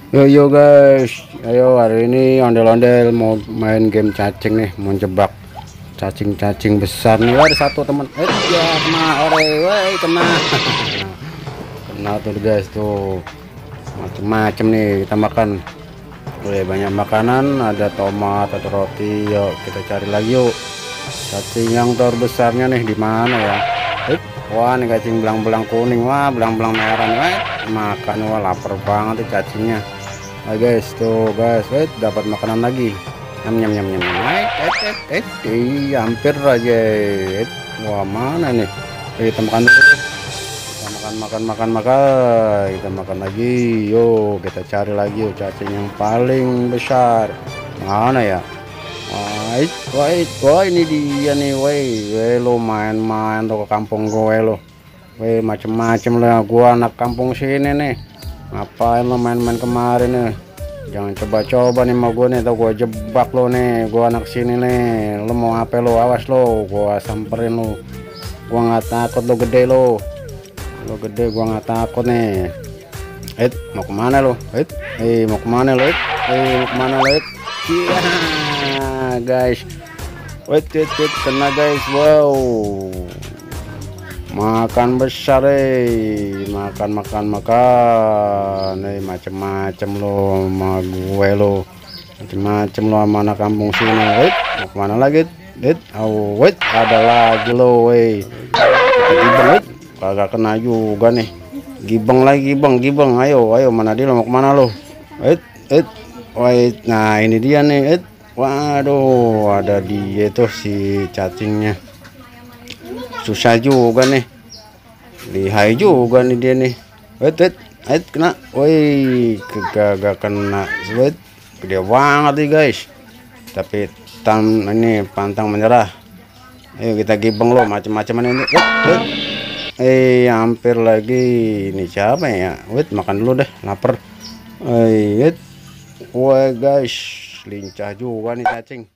Yo guys, ayo hari ini ondel-ondel mau main game cacing nih, mau jebak cacing-cacing besar nih. Ada satu teman, ya kena, ore, woi kena, kena tuh guys tuh, macem-macem nih kita makan. Boleh banyak makanan, ada tomat, ada roti. Yuk kita cari lagi yuk. Cacing yang terbesarnya nih di mana ya? Wah nih cacing belang-belang kuning, wah belang-belang merah nih, makan wah lapar banget tuh cacingnya. Hai guys, tuh guys, dapat makanan lagi. Nyam nyam nyam nyam. Hampir aja. Wah mana nih? Kita makan dulu. Kita makan. Kita makan lagi. Yuk kita cari lagi yuk cacing yang paling besar. Mana ya? Wah ini dia nih, lo main-main tuh ke kampung gue lo. Macem-macem lah, gua anak kampung sini nih. Ngapain lo main-main kemarin nih? Jangan coba-coba nih mau gue nih, tau gue jebak lo nih. Gua anak sini nih, lo mau apa lo? Awas lo, gua samperin lo. Gua nggak takut lo gede lo. Lo gede gua nggak takut nih. Mau kemana lo? Mau kemana lo? Mau kemana lo? Iya guys. Kena guys. Wow. Makan besar makan macem-macem lo sama gue lo, macem-macem lo sama anak kampung sini. Mau kemana lagi? Ada lagi lo, gibeng, kagak kena juga nih. Gibeng lagi, gibeng, ayo mana dia lo, mau kemana lo? Nah ini dia nih. Waduh, ada dia tuh si cacingnya. Susah juga nih, lihai juga nih dia nih. Kena, kagak kena. Gede banget nih guys, tapi ini pantang menyerah. Ayo kita gibeng lo, macam-macam ini. Hampir lagi. Ini siapa ya? Makan dulu deh, lapar. Wah guys, lincah juga nih cacing.